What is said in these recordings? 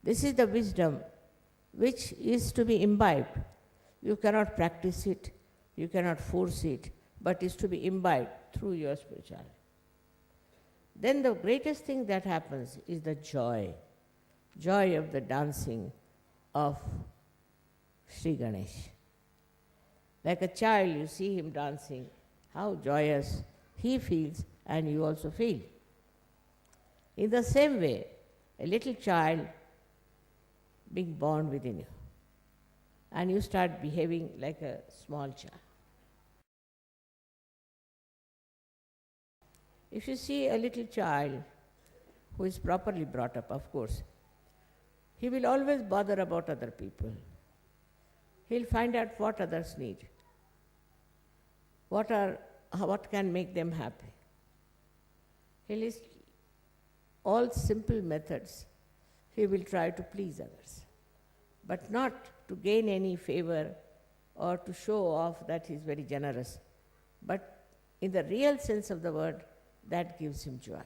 This is the wisdom which is to be imbibed. You cannot practice it, you cannot force it, but is to be imbibed through your spirituality. Then the greatest thing that happens is the joy of the dancing of Sri Ganesh. Like a child, you see him dancing, how joyous he feels and you also feel. In the same way, a little child being born within you, and you start behaving like a small child. If you see a little child who is properly brought up, of course, he will always bother about other people. He'll find out what others need, what can make them happy. He'll list all simple methods. He will try to please others, but not to gain any favor or to show off that he is very generous, but in the real sense of the word, that gives him joy.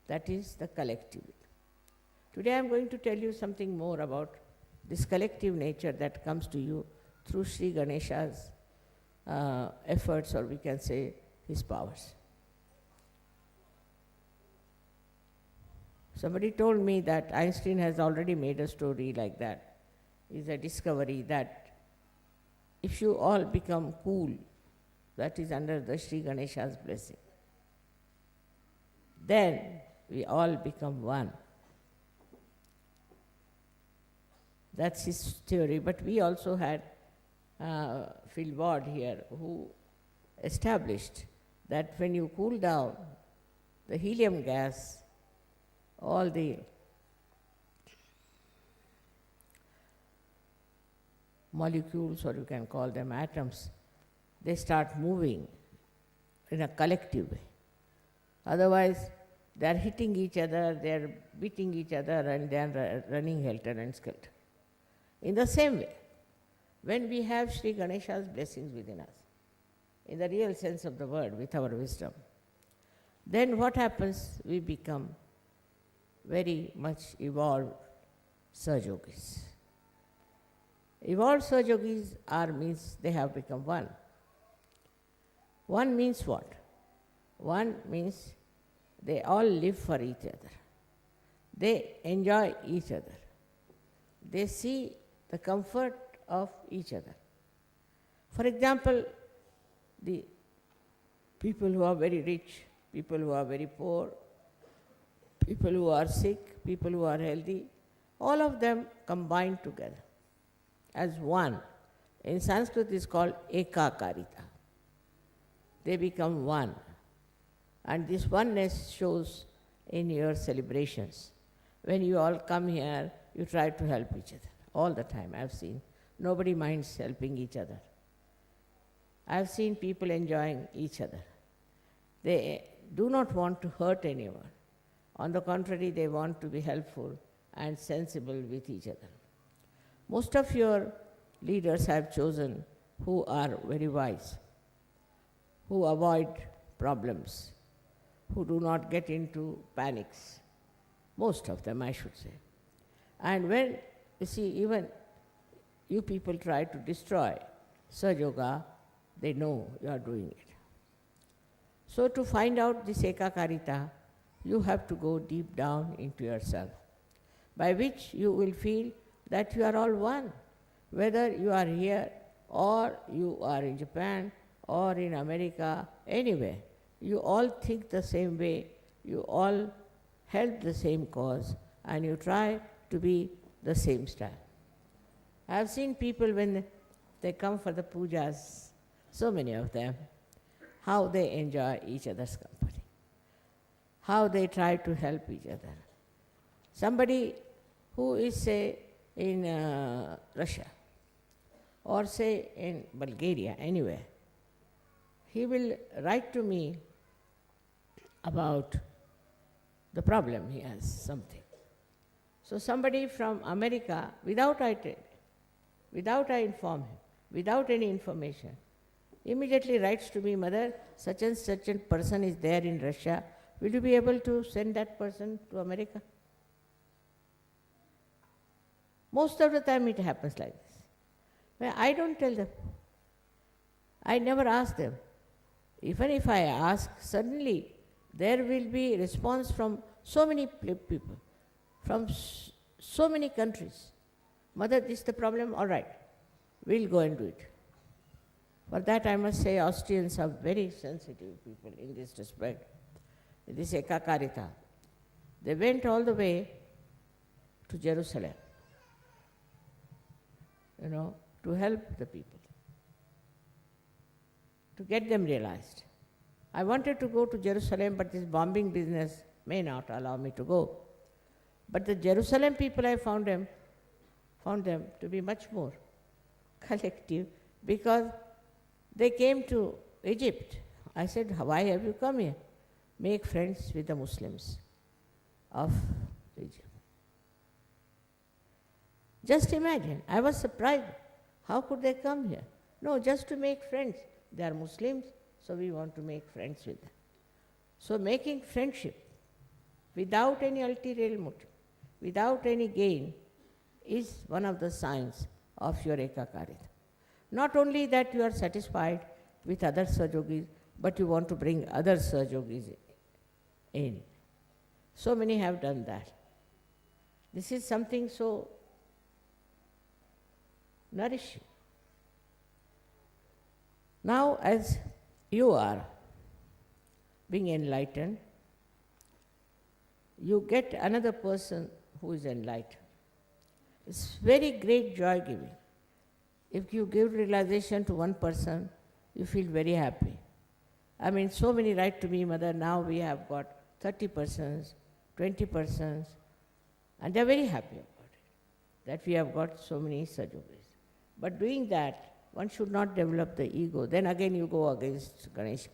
That is the collective. Today I am going to tell you something more about this collective nature that comes to you through Sri Ganesha's efforts, or we can say his powers. Somebody told me that Einstein has already made a story like that. It's a discovery that if you all become cool, that is under the Sri Ganesha's blessing, then we all become one. That's his theory. But we also had Phil Ward here, who established that when you cool down the helium gas, all the molecules, or you can call them atoms, they start moving in a collective way. Otherwise, they are hitting each other, they are beating each other, and they are running helter and skelter. In the same way, when we have Sri Ganesha's blessings within us, in the real sense of the word, with our wisdom, then what happens? We become very much evolved Sahajogis. Evolved Sahajogis means they have become one. One means what? One means they all live for each other. They enjoy each other. They see the comfort of each other. For example, the people who are very rich, people who are very poor, people who are sick, people who are healthy, all of them combined together as one. In Sanskrit, it is called ekakarita. They become one. And this oneness shows in your celebrations. When you all come here, you try to help each other all the time. I've seen nobody minds helping each other. I've seen people enjoying each other. They do not want to hurt anyone. On the contrary, they want to be helpful and sensible with each other. Most of your leaders have chosen who are very wise, who avoid problems, who do not get into panics. Most of them, I should say. And when, you see, even you people try to destroy Sahaja, they know you are doing it. So to find out this ekakarita, you have to go deep down into yourself, by which you will feel that you are all one. Whether you are here or you are in Japan or in America, anywhere, you all think the same way, you all help the same cause, and you try to be the same style. I have seen people when they come for the pujas, so many of them, how they enjoy each other's company, how they try to help each other. Somebody who is, say, in Russia, or say in Bulgaria, anywhere, he will write to me about the problem, he has something. So somebody from America, without I inform him, without any information, immediately writes to me, Mother, such and such a person is there in Russia, will you be able to send that person to America? Most of the time it happens like this. Well, I don't tell them. I never ask them. Even if I ask, suddenly there will be response from so many people, from so many countries. Mother, this is the problem, all right, we'll go and do it. For that I must say Austrians are very sensitive people in this respect. This Ekakarita. They went all the way to Jerusalem, to help the people, to get them realized. I wanted to go to Jerusalem, but this bombing business may not allow me to go. But the Jerusalem people, I found them to be much more collective, because they came to Egypt. I said, why have you come here? Make friends with the Muslims of Egypt. Just imagine, I was surprised. How could they come here? No, just to make friends. They are Muslims, so we want to make friends with them. So making friendship without any ulterior motive, without any gain, is one of the signs of your Ekakarita. Not only that you are satisfied with other Sahajogis, but you want to bring other Sahajogis in. So many have done that. This is something so nourishing. Now, as you are being enlightened, you get another person who is enlightened. It's very great joy giving. If you give realization to one person, you feel very happy. I mean, so many write to me, Mother, now we have got 30 persons, 20 persons, and they're very happy about it, that we have got so many Sahajogis. But doing that, one should not develop the ego. Then again you go against Ganesha,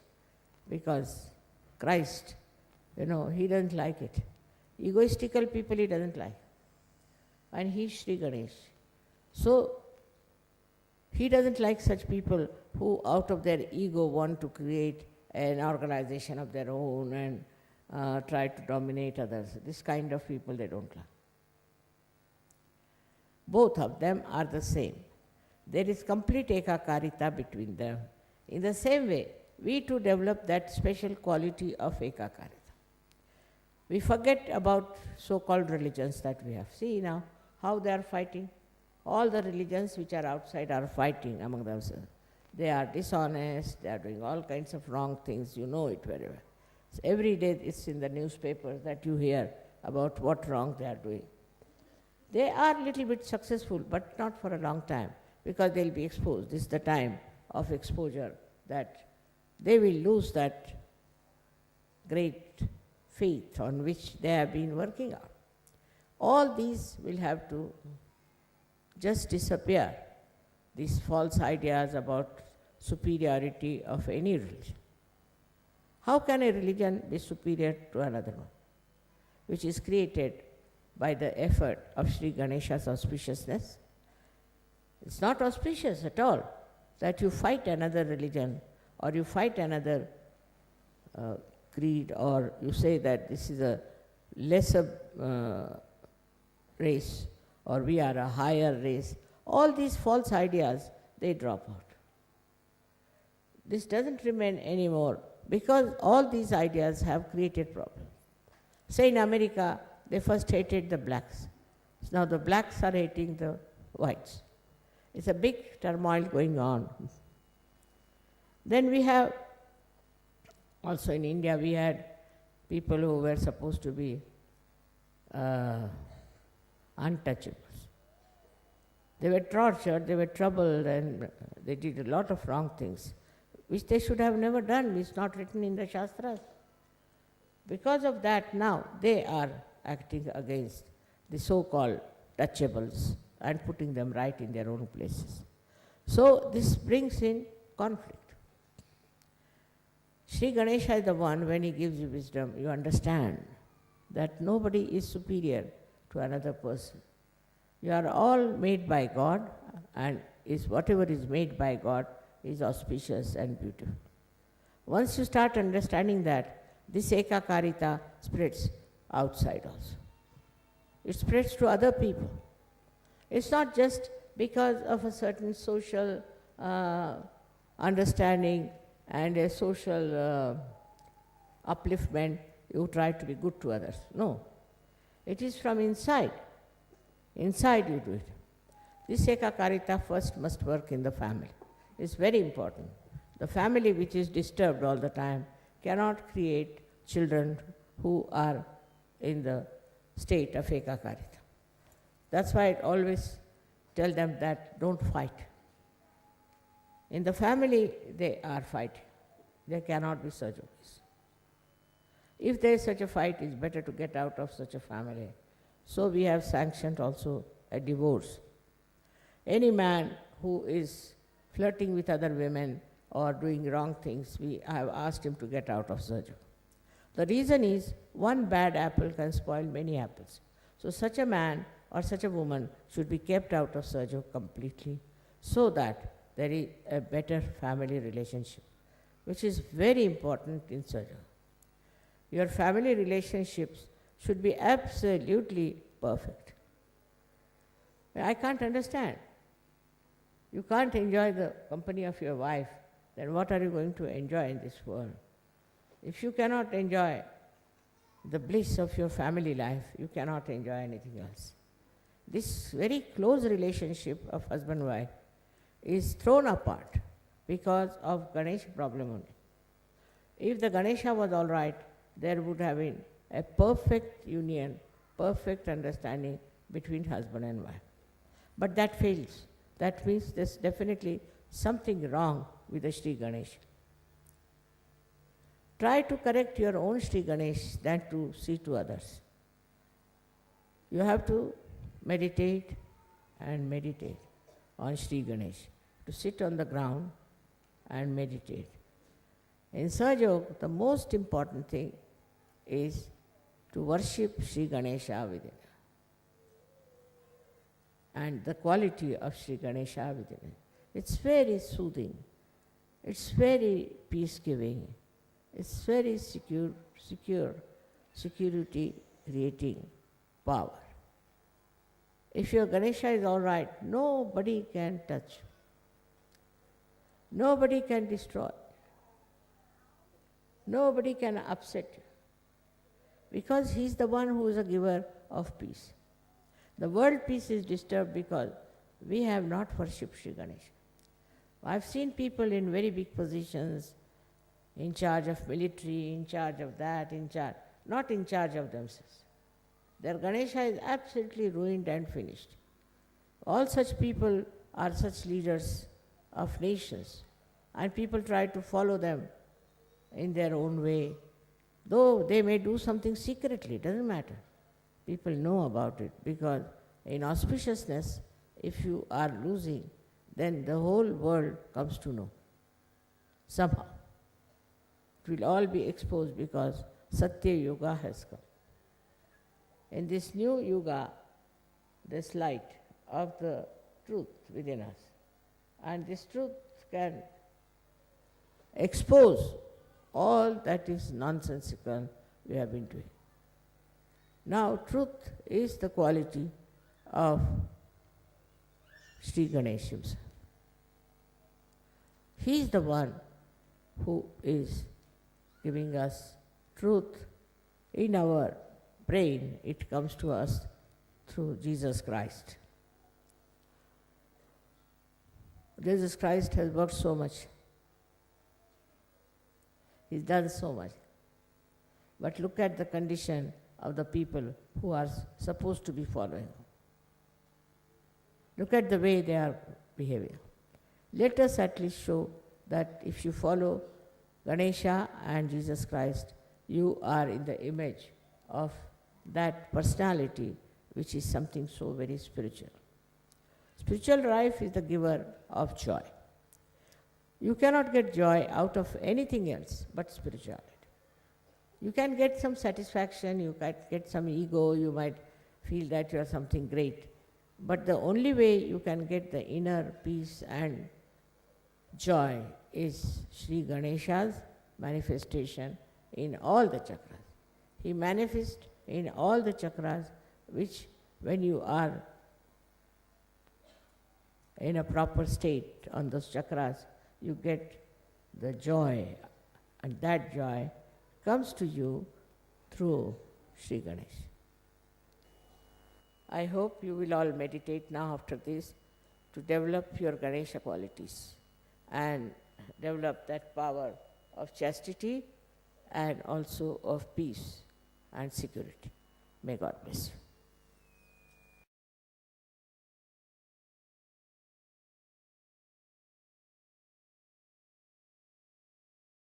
because Christ, he doesn't like it. Egoistical people he doesn't like. And he's Sri Ganesh. So, he doesn't like such people who out of their ego want to create an organization of their own and try to dominate others. This kind of people they don't like. Both of them are the same. There is complete Ekakarita between them. In the same way, we too develop that special quality of Ekakarita. We forget about so-called religions that we have. See now how they are fighting. All the religions which are outside are fighting among themselves. They are dishonest, they are doing all kinds of wrong things, you know it very well. So every day it's in the newspapers that you hear about what wrong they are doing. They are a little bit successful, but not for a long time, because they'll be exposed. This is the time of exposure that they will lose that great faith on which they have been working on. All these will have to just disappear, these false ideas about superiority of any religion. How can a religion be superior to another one, which is created by the effort of Sri Ganesha's auspiciousness? It's not auspicious at all that you fight another religion or you fight another creed, or you say that this is a lesser race or we are a higher race. All these false ideas, they drop out. This doesn't remain anymore because all these ideas have created problems. Say in America, they first hated the blacks. Now the blacks are hating the whites. It's a big turmoil going on. Then we have, also in India, we had people who were supposed to be untouchables. They were tortured, they were troubled, and they did a lot of wrong things, which they should have never done. It's not written in the Shastras. Because of that, now they are acting against the so-called touchables and putting them right in their own places. So this brings in conflict. Sri Ganesha is the one, when he gives you wisdom, you understand that nobody is superior to another person. You are all made by God, and whatever is made by God is auspicious and beautiful. Once you start understanding that, this It's not just because of a certain social understanding and a social upliftment you try to be good to others. No. It is from inside. Inside you do it. This ekakarita first must work in the family. It's very important. The family which is disturbed all the time cannot create children who are in the state of ekakarita. That's why I always tell them that don't fight. In the family, they are fighting. There cannot be such a peace. If there is such a fight, it's better to get out of such a family. So we have sanctioned also a divorce. Any man who is flirting with other women or doing wrong things, we have asked him to get out of Sahaja. The reason is one bad apple can spoil many apples. So such a man or such a woman should be kept out of Sahaja completely so that there is a better family relationship, which is very important in Sahaja. Your family relationships should be absolutely perfect. I can't understand. You can't enjoy the company of your wife, then what are you going to enjoy in this world? If you cannot enjoy the bliss of your family life, you cannot enjoy anything else. This very close relationship of husband-wife is thrown apart because of Ganesha problem only. If the Ganesha was all right, there would have been a perfect union, perfect understanding between husband and wife. But that fails. That means there's definitely something wrong with the Sri Ganesha. Try to correct your own Sri Ganesh than to see to others. You have to meditate and meditate on Sri Ganesh, to sit on the ground and meditate. In Sahaja Yoga, the most important thing is to worship Sri Ganesha within, and the quality of Sri Ganesha within it. It's very soothing, it's very peace-giving, it's very security creating power. If your Ganesha is all right, nobody can touch, nobody can destroy, nobody can upset you, because he is the one who is a giver of peace. The world peace is disturbed because we have not worshipped Sri Ganesha. I've seen people in very big positions, in charge of military, in charge of that, not in charge of themselves. Their Ganesha is absolutely ruined and finished. All such people are such leaders of nations, and people try to follow them in their own way. Though they may do something secretly, it doesn't matter. People know about it, because in auspiciousness, if you are losing, then the whole world comes to know. Somehow. It will all be exposed because Satya Yuga has come. In this new Yuga, this light of the truth within us, and this truth can expose all that is nonsensical we have been doing. Now, truth is the quality of Sri Ganesha himself. He is the one who is giving us truth in our brain. It comes to us through Jesus Christ. Jesus Christ has worked so much. He's done so much. But look at the condition of the people who are supposed to be following. Look at the way they are behaving. Let us at least show that if you follow Ganesha and Jesus Christ, you are in the image of that personality which is something so very spiritual. Spiritual life is the giver of joy. You cannot get joy out of anything else but spirituality. You can get some satisfaction, you can get some ego, you might feel that you are something great. But the only way you can get the inner peace and joy is Sri Ganesha's manifestation in all the chakras. He manifests in all the chakras, which when you are in a proper state on those chakras, you get the joy, and that joy comes to you through Sri Ganesh. I hope you will all meditate now after this to develop your Ganesha qualities and develop that power of chastity and also of peace and security. May God bless you.